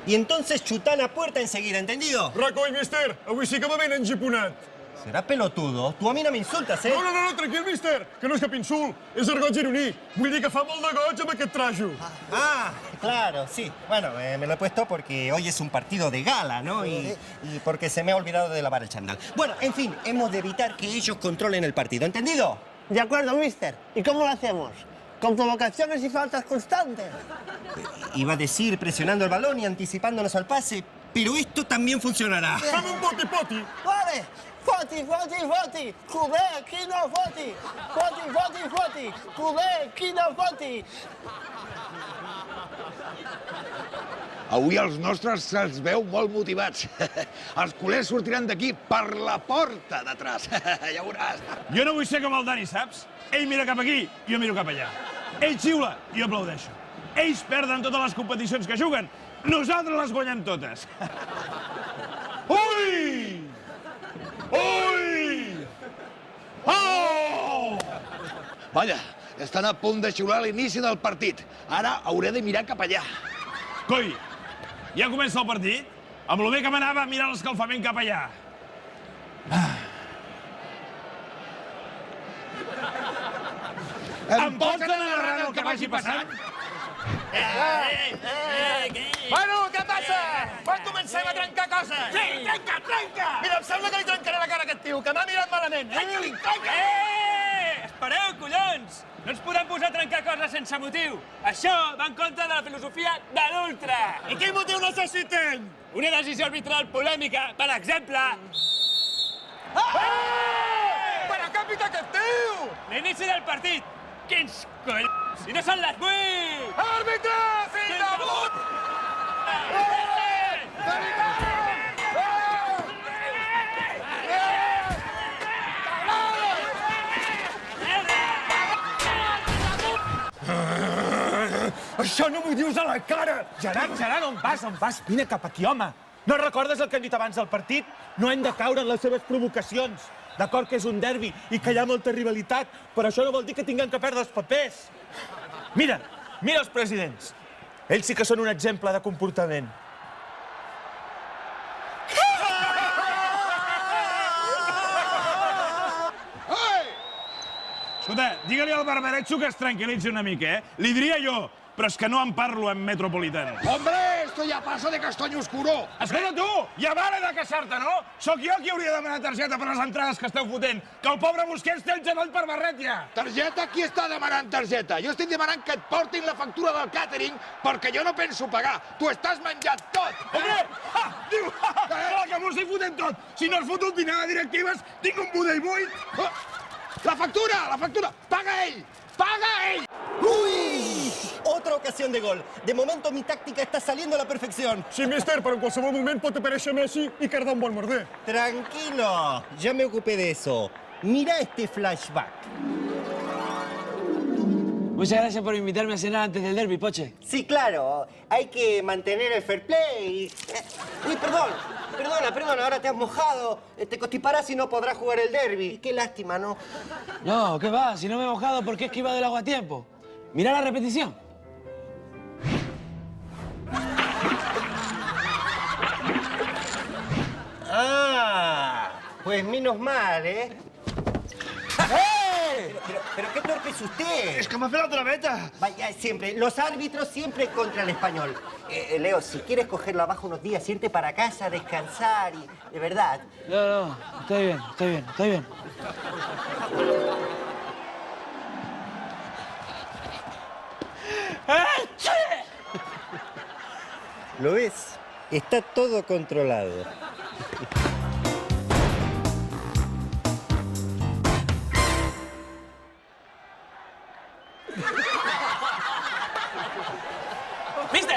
y entonces chután a puerta enseguida, ¿entendido? Recoll, mister, avui sí que va ben engiponat. Será pelotudo. Tú a mí no me insultas, ¿eh? No, tranquil, mister, que no és cap insult, és argot gironí. Vull dir que fa molt de goig amb aquest trajo. Ah, claro, sí. Bueno, me lo he puesto porque hoy es un partido de gala, ¿no? Y porque se me ha olvidado de lavar el chándal. Bueno, en fin, hemos de evitar que ellos controlen el partido, ¿entendido? De acuerdo, mister. ¿Y cómo lo hacemos? ¿Con provocaciones y faltas constantes? Iba a decir presionando el balón y anticipándonos al pase, pero esto también funcionará. Fem un poti-poti. Vale. Foti, foti, foti. Culer, qui no foti. Foti, foti, foti. Culer, qui no foti. Avui els nostres se'ls veu molt motivats. Els culers sortiran d'aquí per la porta d'atrás. Ja veuràs. Jo no vull ser com el Dani, saps? Ell mira cap aquí, jo miro cap allà. Ell xiula, jo aplaudeixo. Ells perden totes les competicions que juguen. Nosaltres les guanyem totes. Ui! Ui! Oh! Vaja, estan a punt de xiular l'inici del partit. Ara hauré de mirar cap allà. Coi, ja comença el partit? Amb lo bé que m'anava a mirar l'escalfament cap allà. Em pots anar narrant el que vagi passant? Bueno, què passa? Quan comencem a trencar coses? Sí, trenca! Mira, em sembla que li trencaré la cara a aquest tio, que m'ha mirat malament. Trenca! Espereu, collons! No ens podem posar a trencar coses sense motiu. Això va en contra de la filosofia de l'ultra. I quin motiu necessitem? Una decisió arbitral polèmica, per exemple... Per a què pita aquest tio? L'inici del partit. Quins collons! Si no són les 8! Àrbitre, fill de put! Això no m'ho dius a la cara! Gerard, on vas? Vine cap aquí, home! No recordes el que hem dit abans del partit? No hem de caure en les seves provocacions. D'acord que és un derbi i que hi ha molta rivalitat, però això no vol dir que tinguem que perdre els papers. Mira els presidents. Ells sí que són un exemple de comportament. Escolta, digue-li al Barbaretxo que es tranquil·litzi una mica, eh? Li diria jo, però és que no en parlo en metropolitano. Hombre, esto ya pasa de castaño oscuro. Escolta, tu, ja vale de queixar-te, no? Sóc jo qui hauria de demanar targeta per les entrades que esteu fotent, que el pobre Busquets té el genoll per barret, ja. Targeta? Qui està demanant targeta? Jo estic demanant que et portin la factura del càtering perquè jo no penso pagar. Tu estàs menjat tot. Hombre! Diu, clar que m'ho estic fotent tot. Si no has fotut dinar de directives, tinc un budell buit. La factura! Paga ell! Paga ell! ¡Uy! Otra ocasión de gol. De momento mi táctica está saliendo a la perfección. Sí, mister, però en qualsevol moment pot aparèixer Messi i cardar un bon merder. Tranquilo, ya me ocupé de eso. Mira este flashback. Muchas gracias por invitarme a cenar antes del derbi, Poche. Sí, claro. Hay que mantener el fair play. Uy, perdona, ahora te has mojado. Te constiparás y no podrás jugar el derbi. Qué lástima, ¿no? No, ¿qué va? Si no me he mojado, ¿por qué esquiva del agua a tiempo? Mirá la repetición. Ah, pues menos mal, ¿eh? Pero qué torpe es usted. És que m'ha fet la traveta. Vaya, siempre, los árbitros siempre contra el español. Leo, si quieres cogerlo abajo unos días, irte para casa, descansar y... De verdad. No, estoy bien. ¿Lo ves? Está todo controlado. ¡Mister!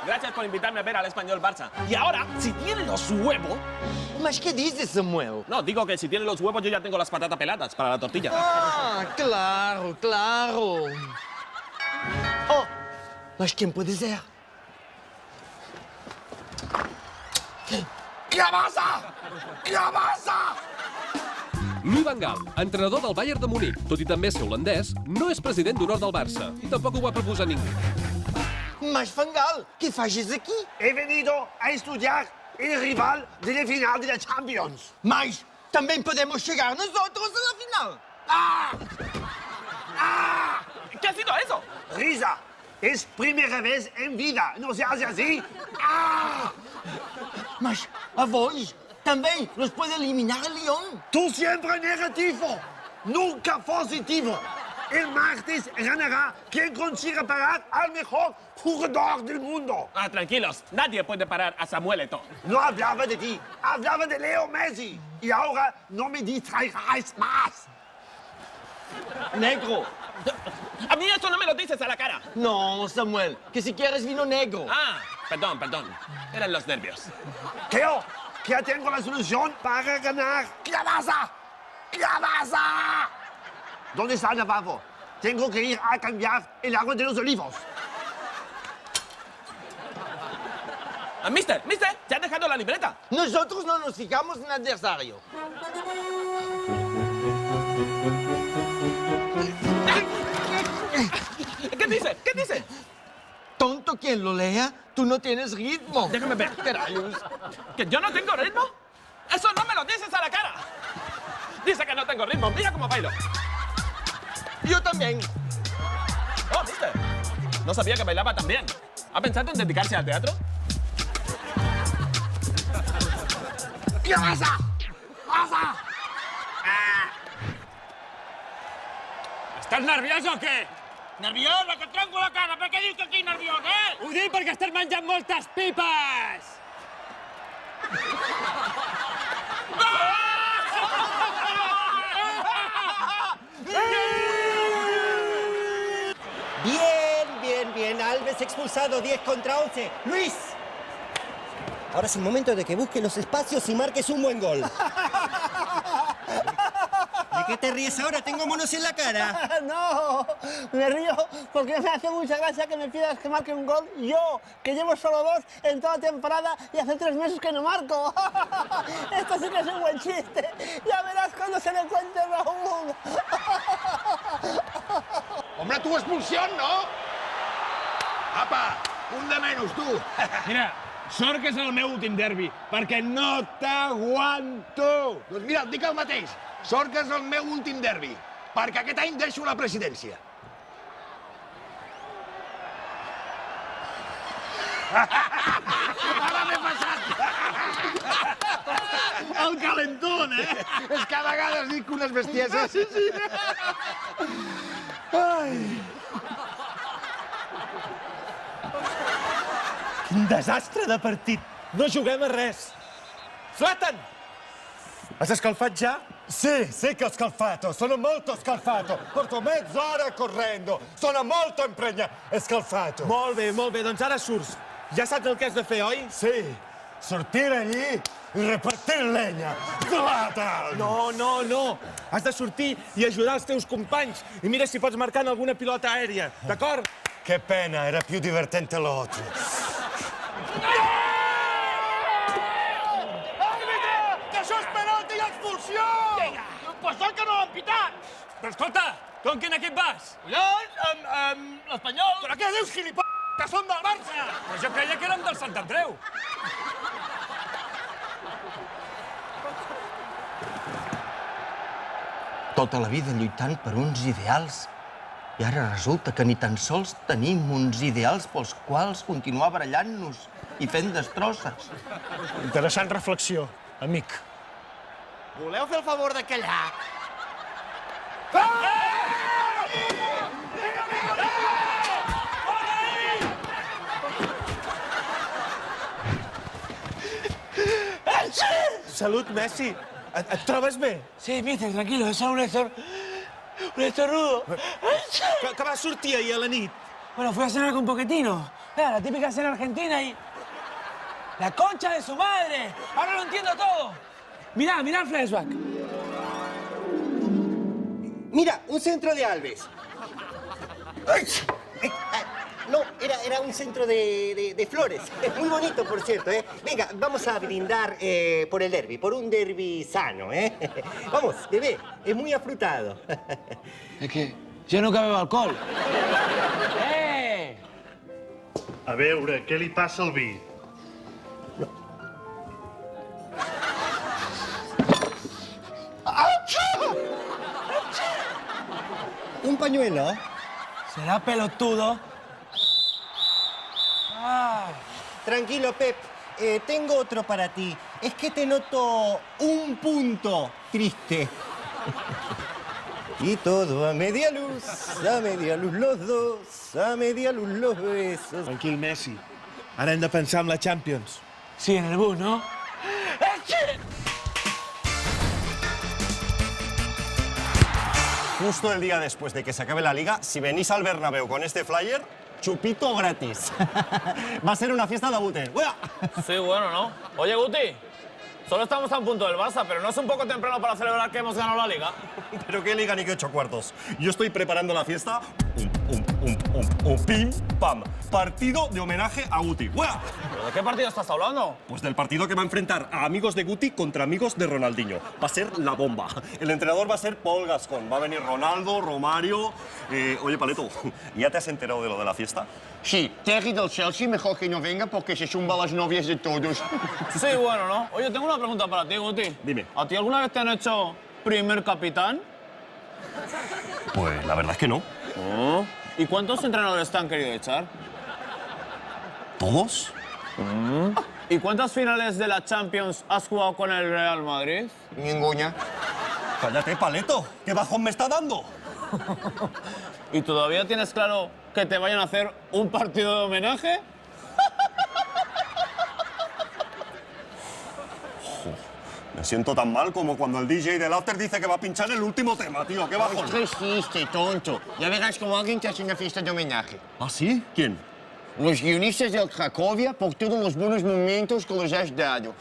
Gracias por invitarme a ver al Español Barça. Y ahora, si tiene los huevos... Mas que dices, Samuel? No, digo que si tiene los huevos yo ya tengo las patatas peladas para la tortilla. Ah, claro. Oh, mas ¿quién puede ser? Què passa? Louis van Gaal, entrenador del Bayern de Munic, tot i també ser holandès, no és president d'honor del Barça i tampoc ho va proposar ningú. Mas Fangal, què facis aquí? He venido a estudiar el rival de la final de la Champions. Mas também podemos chegar nosotros a la final. ¿Qué ha sido eso? Risa, es primera vez en vida. No se hace así. Mas a vos também los puede eliminar el Lyon. Tú siempre negativo, nunca positivo. El martes ganará quien consiga parar al mejor jugador del mundo. Tranquilos, nadie puede parar a Samuel Eto'o. No hablaba de ti, hablaba de Leo Messi. Y ahora no me distraigáis más. Negro. A mí eso no me lo dices a la cara. No, Samuel, que si quieres vino negro. Perdón. Eran los nervios. Creo que ya tengo la solución para ganar. ¡Clavaza! ¡Clavaza! ¿Dónde está el lavabo? Tengo que ir a cambiar el agua de los olivos. Mister, ¿se ha dejado la libreta? Nosotros no nos fijamos en adversario. ¿Qué dice? Tonto quien lo lea, tú no tienes ritmo. Déjame ver. ¿Que yo no tengo ritmo? ¡Eso no me lo dices a la cara! Dice que no tengo ritmo. Mira cómo bailo. Yo también. Oh, mister. No sabía que bailaba tan bien. ¿Ha pensado en dedicarse al teatro? ¿Qué pasa? ¡Pasa! ¿Estàs nerviós o què? Nerviós? La que et trenco la cara! Per què dius que estic nerviós, eh? Ho dic perquè estàs menjant moltes pipes! Bien. Alves expulsado, 10 contra 11. ¡Luis! Ahora es el momento de que busques los espacios y marques un buen gol. ¿De qué te ríes ahora? Tengo monos en la cara. No, me río porque me hace mucha gracia que me pidas que marque un gol yo, que llevo solo 2 en toda temporada y hace 3 meses que no marco. Esto sí que es un buen chiste. Ya verás cuando se le cuente a Raúl. Hombre, tu expulsión, no? Apa, un de menys, tu. Mira, sort que és el meu últim derbi, perquè no t'aguanto. Doncs mira, et dic el mateix. Sort que és el meu últim derbi, perquè aquest any deixo la presidència. Ara m'he passat! El calentón, eh? És que a vegades dic unes bestieses. Sí. Quin desastre de partit. No juguem a res. Zlatan! Has escalfat ja? Sì, che ho scalfato, sono molto scalfato. Porto mezz'ora correndo, sono molto scalfato. Molt bé, doncs ara surts. Ja saps el que has de fer, oi? Sì, sortire allí e repartir leña. Zlatan! No. Has de sortir i ajudar els teus companys. I mira si pots marcar en alguna pilota aèria, d'acord? Che pena, era più divertente l'altro. Que això és penalti i expulsió! Vinga! Pues sort que no l'han pitat! Però escolta, tu en quin equip vas? Collons, l'Espanyol! Però què dius, gilipolles? Que som del Barça! Però jo creia que érem del Sant Andreu. Tota la vida lluitant per uns ideals i ara resulta que ni tan sols tenim uns ideals pels quals continuar barallant-nos i fent destrosses. Interessant reflexió, amic. Voleu fer el favor de callar? Salut, Messi. Et trobes bé? Sí, mister, tranquilo, es un estornudo. Que vas sortir ahir a la nit? Bueno, fui a cenar con Pochettino. La típica cena argentina y... ¡La concha de su madre! Ahora lo entiendo todo. Mirá el flashback. Mira, un centro de Alves. No, era un centro de flores. Muy bonito, por cierto, ¿eh? Venga, vamos a brindar por el derbi, por un derbi sano, ¿eh? Vamos, bebé, es muy afrutado. Es que yo nunca bebo alcohol. A veure, què li passa al vi? ¿Un pañuelo? ¿Será pelotudo? Tranquilo, Pep. Tengo otro para ti. Es que te noto un punto triste. Y todo a media luz los dos, a media luz los besos. Tranquil, Messi. Ara hem de pensar en la Champions. Sí, en el bus, ¿no? Justo el día después de que se acabe la liga, si venís al Bernabéu con este flyer, chupito gratis. Va a ser una fiesta de abute. ¡Uea! Sí, bueno, ¿no? Oye, Guti, solo estamos a un punto del Barça, pero ¿no es un poco temprano para celebrar que hemos ganado la liga? Pero qué liga ni qué 8 cuartos. Yo estoy preparando la fiesta. Pim, pam. Partido de homenaje a Guti. ¡Uea! ¿Pero de qué partido estás hablando? Pues del partido que va a enfrentar a amigos de Guti contra amigos de Ronaldinho. Va a ser la bomba. El entrenador va a ser Paul Gascón. Va a venir Ronaldo, Romario... Oye, Paleto, ¿ya te has enterado de lo de la fiesta? Sí, Terry del Chelsea mejor que no venga porque se zumba las novias de todos. Sí, bueno, ¿no? Oye, tengo una pregunta para ti, Guti. Dime. ¿A ti alguna vez te han hecho primer capitán? Pues la verdad es que no. ¿Y cuántos entrenadores te han querido echar? ¿Todos? ¿Y cuántas finales de la Champions has jugado con el Real Madrid? Ninguna. Cállate, Paleto. ¿Qué bajón me está dando? ¿Y todavía tienes claro que te vayan a hacer un partido de homenaje? Me siento tan mal como cuando el DJ del After dice que va a pinchar el último tema, tío. ¡Qué bajón! Es triste, tonto. Ya verás como alguien te hace una fiesta de homenaje. ¿Ah, sí? ¿Quién? Los guionistas del Cracovia por todos los buenos momentos que les has dado.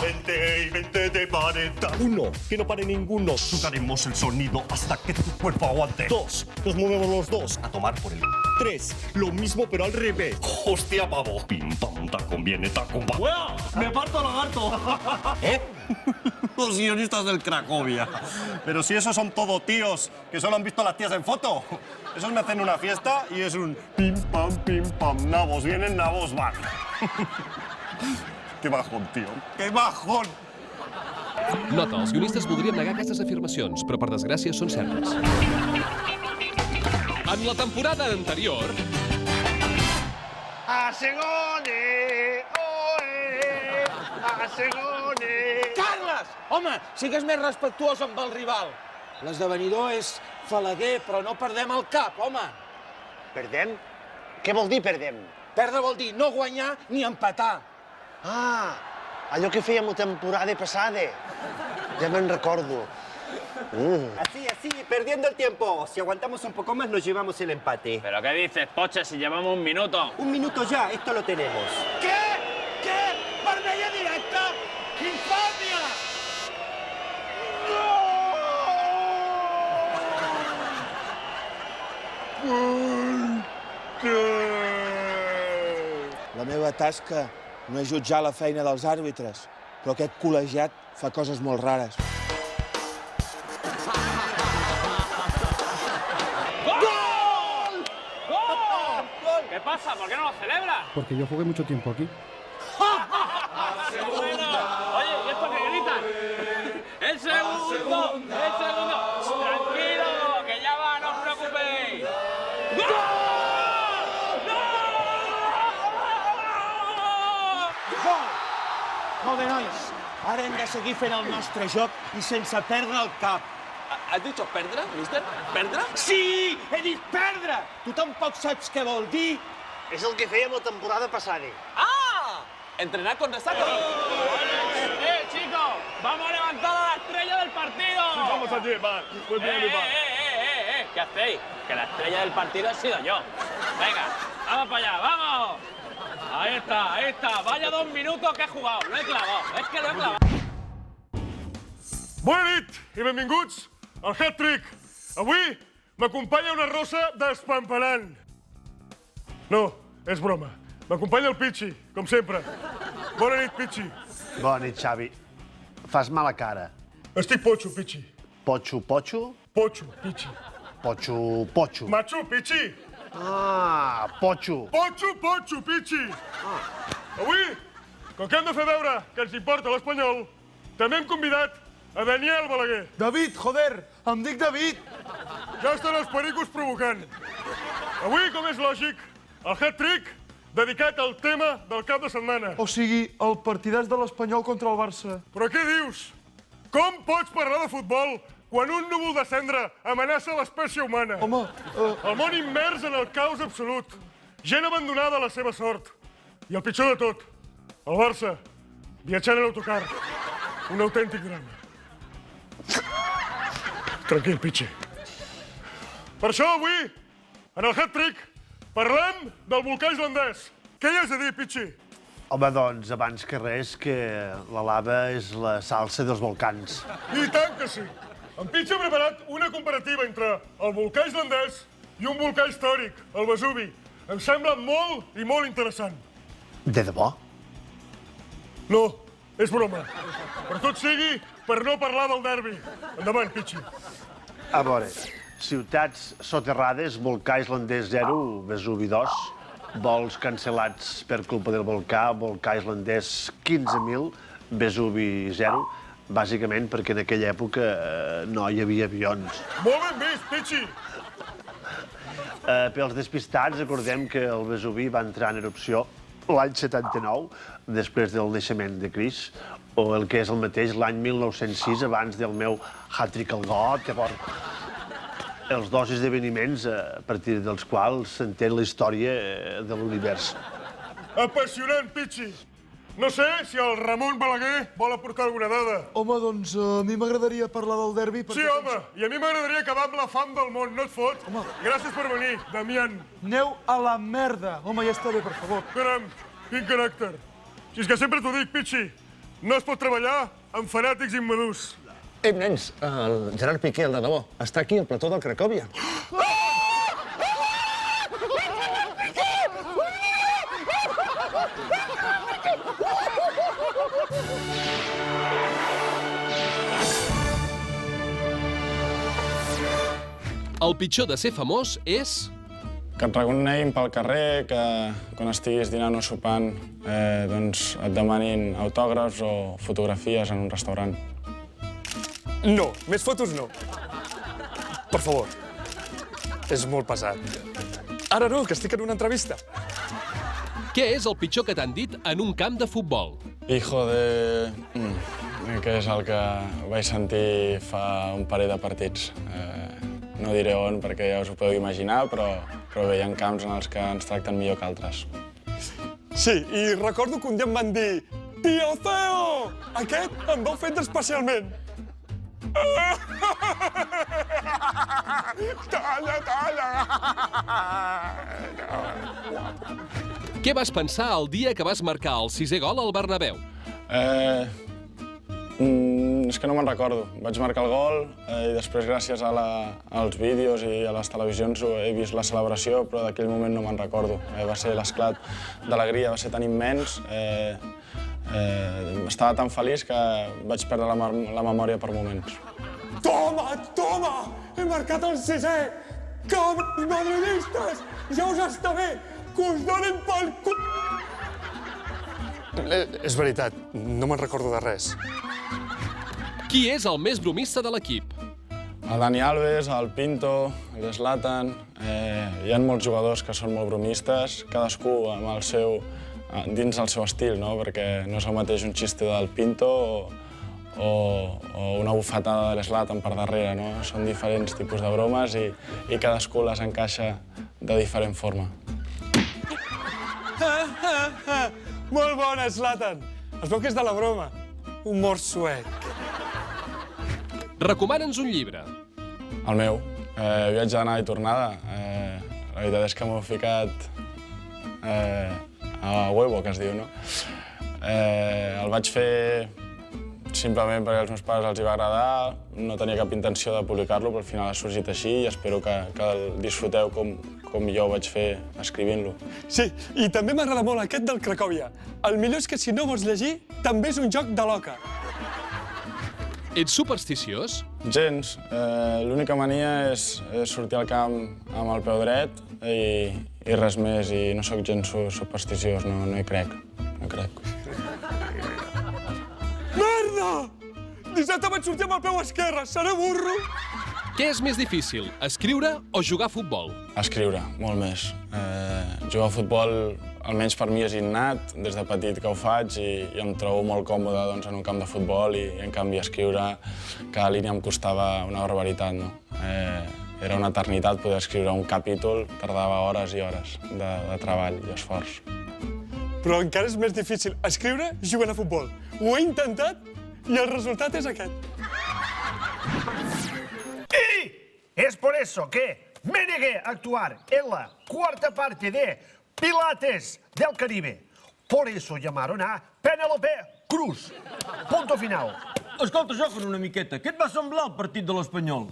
Vente y vente de 41. Que no pare ninguno. Tocaremos el sonido hasta que tu cuerpo aguante. 2. Nos movemos los dos. A tomar por el 3. Lo mismo pero al revés. Hostia, pavo. Pim, pam, tacón, viene tacón, pam. ¡Me parto lagarto! ¿Eh? Los guionistas del Cracovia. Pero si esos son todo tíos que solo han visto a las tías en foto. Esos me hacen una fiesta y es un pim, pam, nabos. Vienen, nabos, van. Que bajón, tio. Que bajón! Nota, els guionistes voldrien negar aquestes afirmacions, però per desgràcia són certes. En la temporada anterior... A Segone, oe, a Segone. Carles! Home, sigues més respectuós amb el rival. L'esdevenidor és falaguer, però no perdem el cap, home. Perdem? Què vol dir perdem? Perdre vol dir no guanyar ni empatar. Ah, allò que fèiem la temporada passada. Ja me'n recordo. Así, perdiendo el tiempo. Si aguantamos un poco más, nos llevamos el empate. ¿Pero qué dices, Poche, si llevamos un minuto? Un minuto ya, esto lo tenemos. Què? Què? Vermella directa? Infàmia! La meva tasca no és jutjar la feina dels àrbitres, però aquest col·legiat fa coses molt rares. ¿Qué pasa? ¿Por qué no lo celebras? Porque yo jugué mucho tiempo aquí. Bueno, oye, ¿y esto qué gritan? ¡El segundo! ¡El segundo! ¡Tranquilo, que ya va, no os preocupéis! Molt bé, nois. Ara hem de seguir fent el nostre joc i sense perdre el cap. ¿Has dicho perdre, mister? ¿Perdre? Sí! He dit perdre! Tu tampoc saps què vol dir? És el que fèiem la temporada passada. ¡Ah! ¿Entrenar con resaca? Chicos! ¡Vamos a levantar a la estrella del partido! Sí, vamos allí, va. Pues bien, va. ¿Qué hacéis? Que la estrella del partido he sido yo. Venga, vamos para allá, ¡vamos! Ahí está. Vaya 2 minutos que he jugado. Lo he clavado. Es que lo he clavado. Bona nit i benvinguts al Hat-Trick. Avui m'acompanya una rossa despampanant. No, és broma. M'acompanya el Pichi, com sempre. Bona nit, Pichi. Bona nit, Xavi. Fas mala cara. Estic potxo, Pichi. Potxo, potxo? Potxo, Pichi. Potxo, potxo. Macho, Pichi. Ah, Potxo. Potxo, Pichi! Avui, com que hem de fer veure que ens importa l'Espanyol, també hem convidat a Daniel Balaguer. David, joder, em dic David. Ja estan els pericos provocant. Avui, com és lògic, el hat-trick dedicat al tema del cap de setmana. O sigui, el partidàs de l'Espanyol contra el Barça. Però què dius? Com pots parlar de futbol quan un núvol de cendra amenaça l'espècie humana? Home, El món immers en el caos absolut. Gent abandonada a la seva sort. I el pitjor de tot, el Barça, viatjant en autocar. Un autèntic drama. Tranquil, Pichi. Per això avui, en el hat-trick, parlem del volcà islandès. Què hi has a dir, Pichi? Home, doncs, abans que res, que la lava és la salsa dels volcans. I tant que sí. En Pichi ha preparat una comparativa entre el volcà islandès i un volcà històric, el Vesuvi. Em sembla molt i molt interessant. De debò? No, és broma. Per tot sigui, per no parlar del derbi. Endavant, Pichi. A veure, ciutats soterrades, volcà islandès 0, Vesuvi 2, vols cancel·lats per culpa del volcà islandès 15.000, Vesuvi 0, bàsicament perquè en aquella època no hi havia avions. Molt ben vist, Pichi! Pels despistats, recordem que el Vesuvi va entrar en erupció l'any 79, després del naixement de Crist, o el que és el mateix, l'any 1906, abans del meu hat-trick al got, els dos esdeveniments a partir dels quals s'entén la història de l'univers. Apassionant, Pichi! No sé si el Ramon Balaguer vol aportar alguna dada. home, doncs a mi m'agradaria parlar del derbi perquè... Sí, home, i a mi m'agradaria acabar amb la fam del món, no et fot? Gràcies per venir, Damián. Aneu a la merda. Home, ja està bé, per favor. Caram, quin caràcter. Si és que sempre t'ho dic, Pichi, no es pot treballar amb fanàtics immadurs. Nens, el Gerard Piqué, el de debò, està aquí al plató del Cracòvia. El pitjor de ser famós és... Que et reconeguin pel carrer, que quan estiguis dinant o sopant doncs et demanin autògrafs o fotografies en un restaurant. No, més fotos no. Per favor. És molt pesat. Ara no, que estic en una entrevista. Què és el pitjor que t'han dit en un camp de futbol? Hijo de... que és el que vaig sentir fa un parell de partits. No diré on perquè ja us ho podeu imaginar, però bé, hi ha camps en els que ens tracten millor que altres. Sí, i recordo que un dia em van dir «Tio Ceo!» Aquest em va ofendre especialment. Talla! Què vas pensar el dia que vas marcar el 6è gol al Bernabéu? És que no me'n recordo. Vaig marcar el gol i després, gràcies als vídeos i a les televisions, he vist la celebració, però d'aquell moment no me'n recordo. Va ser l'esclat d'alegria, va ser tan immens. Estava tan feliç que vaig perdre la memòria per moments. Toma! He marcat el 6è! Cabres madridistes! Ja us està bé! Que us donin pel cul... És veritat, no me'n recordo de res. Qui és el més bromista de l'equip? El Dani Alves, el Pinto, el Zlatan... Hi ha molts jugadors que són molt bromistes, cadascú amb el seu... dins el seu estil, no? Perquè no és el mateix un xiste del Pinto o una bufetada de l'Zlatan per darrere, no? Són diferents tipus de bromes i cadascú les encaixa de diferent forma. Molt bona, Zlatan! Es veu que és de la broma. Humor suec. Recomana'ns un llibre. El meu. Viatge d'anada i tornada. La veritat és que m'ho he ficat a huevo, que es diu, no? El vaig fer simplement perquè als meus pares els hi va agradar, no tenia cap intenció de publicar-lo, però al final ha sorgit així i espero que el disfruteu com jo ho vaig fer escrivint-lo. Sí, i també m'agrada molt aquest del Cracòvia. El millor és que si no vols llegir, també és un joc de l'oca. Ets supersticiós? Gens. L'única mania és sortir al camp amb el peu dret i res més, i no sóc gens supersticiós, no hi crec. No crec. Merda! Dissabte vaig sortir amb el peu esquerre, seré burro! Què és més difícil, escriure o jugar a futbol? Escriure, molt més. Jugar a futbol, almenys per mi, és innat. Des de petit que ho faig i em trobo molt còmode en un camp de futbol i, en canvi, escriure cada línia em costava una barbaritat, no? Era una eternitat poder escriure un capítol, tardava hores i hores de treball i esforç. Però encara és més difícil escriure jugant a futbol. Ho he intentat y el resultado es aquest. Y es por eso que me negué a actuar en la cuarta parte de Pilates del Caribe. Por eso llamaron a Penélope Cruz. Punto final. Escolta, joven una miqueta. Què et va semblar el partit de l'Espanyol?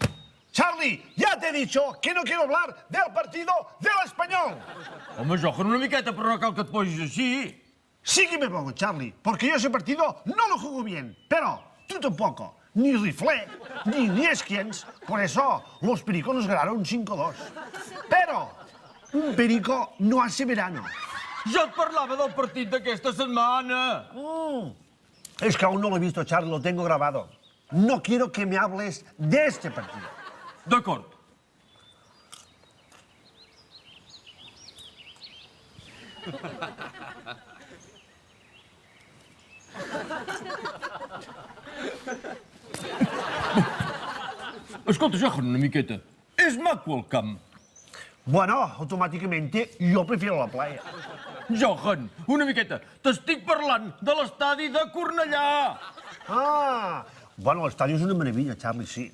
Charlie, ya te he dicho que no quiero hablar del partido del Español. Home, joven una miqueta, però no cal que et posis així. Sí que me pongo, Charlie, porque yo ese partido no lo juego bien. Pero tú tampoco. Ni Rifle, ni Niesquiens. Por eso los pericos nos ganaron 5-2. Pero un perico no hace verano. Jo et parlava del partit d'aquesta setmana. Es que aún no lo he visto, Charlie, lo tengo grabado. No quiero que me hables de este partido. D'acord. Escolta, Johan, una miqueta. És maco el camp. Bueno, automáticamente yo prefiero la playa. Johan, una miqueta. T'estic parlant de l'estadi de Cornellà. Ah, bueno, el estadio es una maravilla, Charlie, sí.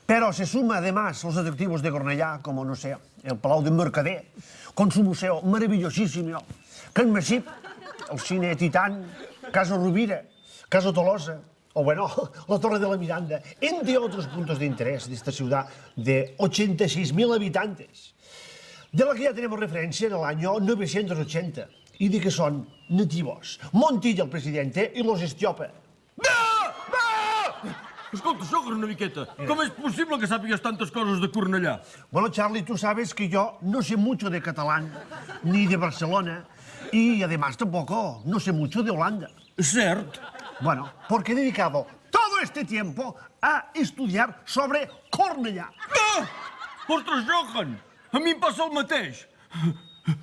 Pero se suma además los atractivos de Cornellà, como, no sé, el Palau de Mercader, con su museo maravillosísimo, Can Masip, el cine Titán, Casa Rovira, Casa Tolosa, o bueno, la Torre de la Miranda, entre otros puntos de interés de esta ciudad de 86.000 habitantes, de la que ya tenemos referencia en el año 980, y de que son nativos Montilla, el presidente, y los Estiopa. Escolta, Johan, una miqueta. Com és possible que sàpigues tantes coses de Cornellà? Bueno, Charlie, tú sabes que yo no sé mucho de catalán, ni de Barcelona, y además tampoco no sé mucho de Holanda. Cert. Bueno, porque he dedicado todo este tiempo a estudiar sobre Cornellà. Ah! Ostres, Johan, a mi em passa el mateix.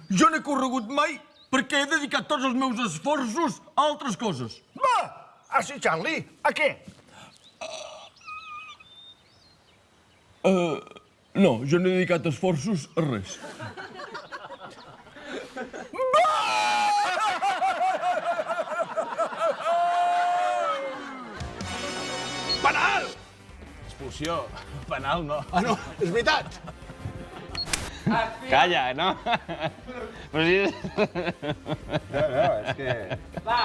Jo no he corregut mai perquè he dedicat tots els meus esforços a altres coses. Va! Ah, sí, Charlie? A què? No, jo no he dedicat esforços a res. Penal! Expulsió. Penal no. Ah, no, és veritat. Calla, no? Però si... No, és que... Va!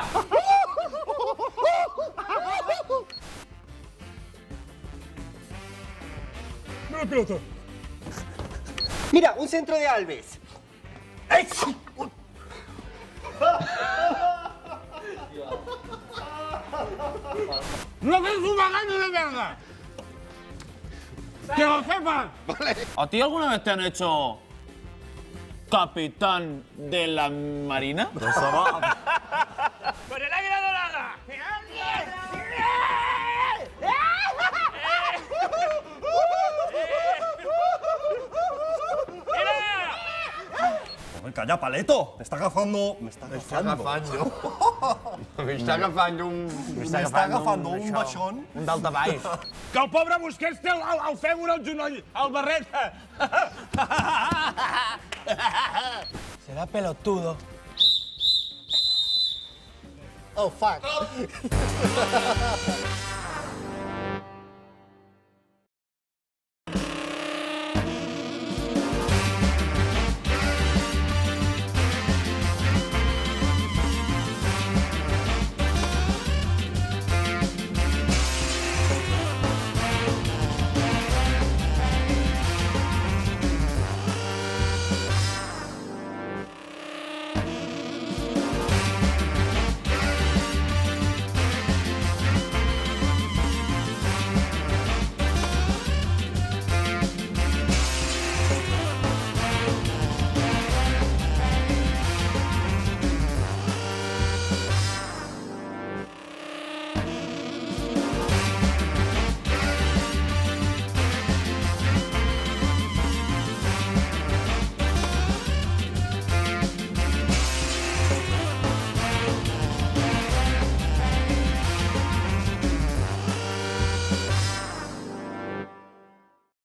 Mira la pelota. Mira, un centro de Alves. ¡Ay! ¡No ves un bagaño de mierda! ¡Que lo sepas! ¿A ti alguna vez te han hecho capitán de la Marina? ¡Con el águila dorada! Calla, Paleto. Me está agafando... Me está agafando un baixón. Un daltabaix. Que el pobre Busquets té el fèmur al genoll, al barret. Será pelotudo. Oh, fuck.